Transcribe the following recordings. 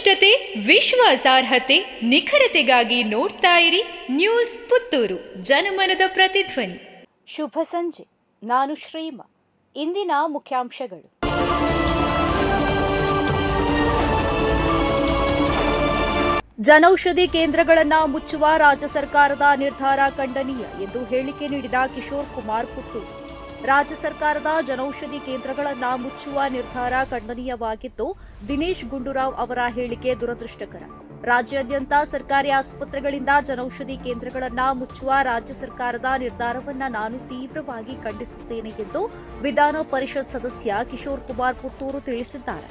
ವಸ್ತುನಿಷ್ಠತೆ, ವಿಶ್ವಾಸಾರ್ಹತೆ, ನಿಖರತೆಗಾಗಿ ನೋಡ್ತಾ ಇರಿ ನ್ಯೂಸ್ ಪುತ್ತೂರು, ಜನಮನದ ಪ್ರತಿಧ್ವನಿ. ಶುಭ ಸಂಜೆ. ನಾನು ಶ್ರೀಮಾ. ಇಂದಿನ ಮುಖ್ಯಾಂಶಗಳು. ಜನೌಷಧಿ ಕೇಂದ್ರಗಳನ್ನು ಮುಚ್ಚುವ ರಾಜ್ಯ ಸರ್ಕಾರದ ನಿರ್ಧಾರ ಖಂಡನೀಯ ಎಂದು ಹೇಳಿಕೆ ನೀಡಿದ ಕಿಶೋರ್ ಕುಮಾರ್ ಪುತ್ತೂರು. ರಾಜ್ಯ ಸರ್ಕಾರದ ಜನೌಷಧಿ ಕೇಂದ್ರಗಳನ್ನು ಮುಚ್ಚುವ ನಿರ್ಧಾರ ಖಂಡನೀಯವಾಗಿದ್ದು, ದಿನೇಶ್ ಗುಂಡೂರಾವ್ ಅವರ ಹೇಳಿಕೆ ದುರದೃಷ್ಟಕರ. ರಾಜ್ಯಾದ್ಯಂತ ಸರ್ಕಾರಿ ಆಸ್ಪತ್ರೆಗಳಿಂದ ಜನೌಷಧಿ ಕೇಂದ್ರಗಳನ್ನು ಮುಚ್ಚುವ ರಾಜ್ಯ ಸರ್ಕಾರದ ನಿರ್ಧಾರವನ್ನು ನಾನು ತೀವ್ರವಾಗಿ ಖಂಡಿಸುತ್ತೇನೆ ಎಂದು ವಿಧಾನ ಪರಿಷತ್ ಸದಸ್ಯ ಕಿಶೋರ್ ಕುಮಾರ್ ಪುತ್ತೂರು ತಿಳಿಸಿದ್ದಾರೆ.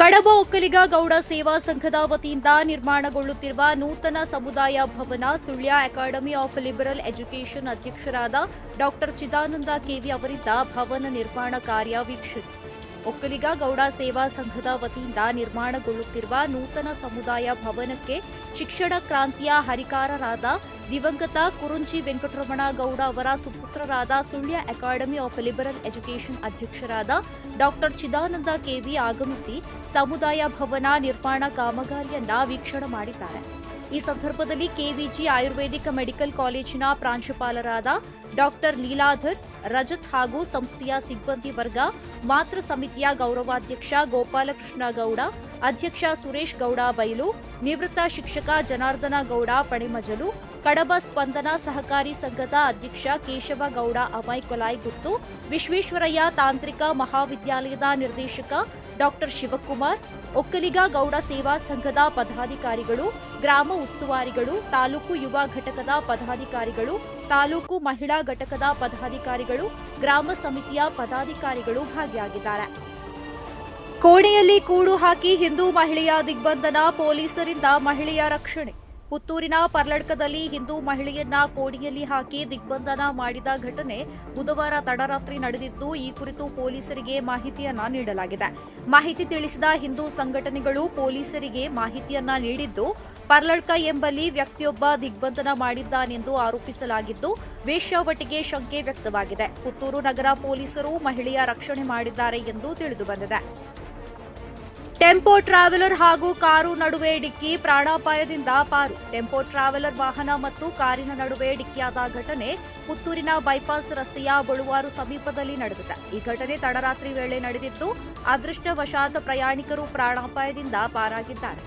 ಕಡಬ ಒಕ್ಕಲಿಗ ಗೌಡ ಸೇವಾ ಸಂಘದ ವತಿಯಿಂದ ನಿರ್ಮಾಣಗೊಳ್ಳುತ್ತಿರುವ ನೂತನ ಸಮುದಾಯ ಭವನ Sullia academy of liberal education ಅಧ್ಯಕ್ಷರಾದ ಡಾ ಚಿದಾನಂದ ಕೆವಿ ಅವರಿಂದ ಭವನ ನಿರ್ಮಾಣ ಕಾರ್ಯ ವೀಕ್ಷಣೆ. ಒಕ್ಕಲಿಗ ಗೌಡ ಸೇವಾ ಸಂಘದ ವತಿಯಿಂದ ನಿರ್ಮಾಣಗೊಳ್ಳುತ್ತಿರುವ ನೂತನ ಸಮುದಾಯ ಭವನಕ್ಕೆ ಶಿಕ್ಷಣ ಕ್ರಾಂತಿಯ ಹರಿಕಾರರಾದ ದಿವಂಗತ ಕುರುಂಚಿ ವೆಂಕಟರಮಣ ಗೌಡ ಅವರ ಸುಪುತ್ರರಾದ Sullia academy of liberal education ಅಧ್ಯಕ್ಷರಾದ ಡಾ ಚಿದಾನಂದ ಕೆವಿ ಆಗಮಿಸಿ ಸಮುದಾಯ ಭವನ ನಿರ್ಮಾಣ ಕಾಮಗಾರಿಯನ್ನ ವೀಕ್ಷಣೆ ಮಾಡಿದ್ದಾರೆ. ಈ ಸಂದರ್ಭದಲ್ಲಿ ಕೆವಿಜಿ ಆಯುರ್ವೇದಿಕ್ ಮೆಡಿಕಲ್ ಕಾಲೇಜಿನ ಪ್ರಾಂಶುಪಾಲರಾದ ಡಾ ಲೀಲಾಧರ್ ರಜತ್ ಹಾಗೂ ಸಂಸ್ಥೆಯ ಸಿಬ್ಬಂದಿ ವರ್ಗ, ಮಾತೃ ಸಮಿತಿಯ ಗೌರವಾಧ್ಯಕ್ಷ ಗೋಪಾಲಕೃಷ್ಣ ಗೌಡ, ಅಧ್ಯಕ್ಷ ಸುರೇಶ್ ಗೌಡ ಬೈಲು, ನಿವೃತ್ತ ಶಿಕ್ಷಕ ಜನಾರ್ದನ ಗೌಡ ಪಣೆಮಜಲು, ಕಡಬ ಸ್ಪಂದನ ಸಹಕಾರಿ ಸಂಘದ ಅಧ್ಯಕ್ಷ ಕೇಶವ ಗೌಡ ಅಮೈಕೊಲಾಯ್ಗುತ್ತು, ವಿಶ್ವೇಶ್ವರಯ್ಯ ತಾಂತ್ರಿಕ ಮಹಾವಿದ್ಯಾಲಯದ ನಿರ್ದೇಶಕ ಡಾ ಶಿವಕುಮಾರ್, ಒಕ್ಕಲಿಗ ಗೌಡ ಸೇವಾ ಸಂಘದ ಪದಾಧಿಕಾರಿಗಳು, ಗ್ರಾಮ ಉಸ್ತುವಾರಿಗಳು, ತಾಲೂಕು ಯುವ ಘಟಕದ ಪದಾಧಿಕಾರಿಗಳು, ತಾಲೂಕು ಮಹಿಳಾ ಘಟಕದ ಪದಾಧಿಕಾರಿಗಳು, ಗ್ರಾಮ ಸಮಿತಿಯ ಪದಾಧಿಕಾರಿಗಳು ಭಾಗಿಯಾಗಿದ್ದಾರೆ. ಕೋಣೆಯಲ್ಲಿ ಕೂಡು ಹಾಕಿ ಹಿಂದೂ ಮಹಿಳೆಯ ದಿಗ್ಬಂಧನ, ಪೊಲೀಸರಿಂದ ಮಹಿಳೆಯ ರಕ್ಷಣೆ. ಪುತ್ತೂರಿನ ಪರ್ಲಡ್ಕದಲ್ಲಿ ಹಿಂದೂ ಮಹಿಳೆಯನ್ನ ಕೋಣೆಯಲ್ಲಿ ಹಾಕಿ ದಿಗ್ಬಂಧನ ಮಾಡಿದ ಘಟನೆ ಬುಧವಾರ ತಡರಾತ್ರಿ ನಡೆದಿದ್ದು, ಈ ಕುರಿತು ಪೊಲೀಸರಿಗೆ ಮಾಹಿತಿಯನ್ನ ನೀಡಲಾಗಿದೆ. ಮಾಹಿತಿ ತಿಳಿಸಿದ ಹಿಂದೂ ಸಂಘಟನೆಗಳು ಪೊಲೀಸರಿಗೆ ಮಾಹಿತಿಯನ್ನ ನೀಡಿದ್ದು, ಪರ್ಲಡ್ಕ ಎಂಬಲ್ಲಿ ವ್ಯಕ್ತಿಯೊಬ್ಬ ದಿಗ್ಬಂಧನ ಮಾಡಿದ್ದಾನೆಂದು ಆರೋಪಿಸಲಾಗಿದ್ದು, ವೇಶ್ಯಾವಟಿಗೆ ಶಂಕೆ ವ್ಯಕ್ತವಾಗಿದೆ. ಪುತ್ತೂರು ನಗರ ಪೊಲೀಸರು ಮಹಿಳೆಯ ರಕ್ಷಣೆ ಮಾಡಿದ್ದಾರೆ ಎಂದು ತಿಳಿದುಬಂದಿದೆ. ಟೆಂಪೋ ಟ್ರಾವೆಲರ್ ಹಾಗೂ ಕಾರು ನಡುವೆ ಡಿಕ್ಕಿ, ಪ್ರಾಣಾಪಾಯದಿಂದ ಪಾರು. ಟೆಂಪೋ ಟ್ರಾವೆಲರ್ ವಾಹನ ಮತ್ತು ಕಾರಿನ ನಡುವೆ ಡಿಕ್ಕಿಯಾದ ಘಟನೆ ಪುತ್ತೂರಿನ ಬೈಪಾಸ್ ರಸ್ತೆಯ ಬಳುವಾರು ಸಮೀಪದಲ್ಲಿ ನಡೆದಿದೆ. ಈ ಘಟನೆ ತಡರಾತ್ರಿ ವೇಳೆ ನಡೆದಿದ್ದು, ಅದೃಷ್ಟವಶಾತ್ ಪ್ರಯಾಣಿಕರು ಪ್ರಾಣಾಪಾಯದಿಂದ ಪಾರಾಗಿದ್ದಾರೆ.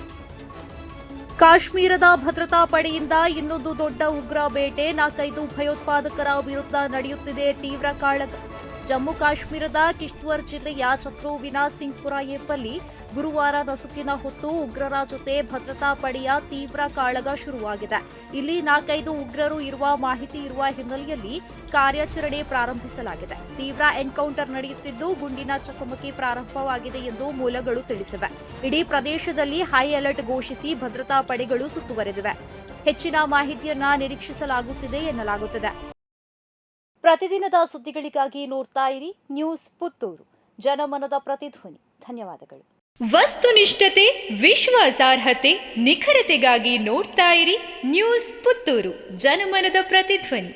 ಕಾಶ್ಮೀರದ ಭದ್ರತಾ ಪಡೆಯಿಂದ ಇನ್ನೊಂದು ದೊಡ್ಡ ಉಗ್ರ ಬೇಟೆ, 4-5 ಭಯೋತ್ಪಾದಕರ ವಿರುದ್ಧ ನಡೆಯುತ್ತಿದೆ ತೀವ್ರ ಕಾಳಗ. ಜಮ್ಮು ಕಾಶ್ಮೀರದ ಕಿಶ್ತ್ವರ್ ಜಿಲ್ಲೆಯ ಛತ್ರೋವಿನ ಸಿಂಗ್ಪುರ ಏಪಲ್ಲಿ ಗುರುವಾರ ನಸುಕಿನ ಹೊತ್ತು ಉಗ್ರರ ಜೊತೆ ಭದ್ರತಾ ಪಡೆಯ ತೀವ್ರ ಕಾಳಗ ಶುರುವಾಗಿದೆ. ಇಲ್ಲಿ 4-5 ಉಗ್ರರು ಇರುವ ಮಾಹಿತಿ ಇರುವ ಹಿನ್ನೆಲೆಯಲ್ಲಿ ಕಾರ್ಯಾಚರಣೆ ಪ್ರಾರಂಭಿಸಲಾಗಿದೆ. ತೀವ್ರ ಎನ್ಕೌಂಟರ್ ನಡೆಯುತ್ತಿದ್ದು, ಗುಂಡಿನ ಚಕಮಕಿ ಪ್ರಾರಂಭವಾಗಿದೆ ಎಂದು ಮೂಲಗಳು ತಿಳಿಸಿವೆ. ಇಡೀ ಪ್ರದೇಶದಲ್ಲಿ ಹೈ ಅಲರ್ಟ್ ಘೋಷಿಸಿ ಭದ್ರತಾ ಪಡೆಗಳು ಸುತ್ತುವರೆದಿವೆ. ಹೆಚ್ಚಿನ ಮಾಹಿತಿಯನ್ನ ನಿರೀಕ್ಷಿಸಲಾಗುತ್ತಿದೆ ಎನ್ನಲಾಗುತ್ತಿದೆ. ಪ್ರತಿದಿನದ ಸುದ್ದಿಗಳಿಗಾಗಿ ನೋಡ್ತಾ ಇರಿ ನ್ಯೂಸ್ ಪುತ್ತೂರು, ಜನಮನದ ಪ್ರತಿಧ್ವನಿ. ಧನ್ಯವಾದಗಳು. ವಸ್ತುನಿಷ್ಠತೆ, ವಿಶ್ವಾಸಾರ್ಹತೆ, ನಿಖರತೆಗಾಗಿ ನೋಡ್ತಾ ಇರಿ ನ್ಯೂಸ್ ಪುತ್ತೂರು, ಜನಮನದ ಪ್ರತಿಧ್ವನಿ.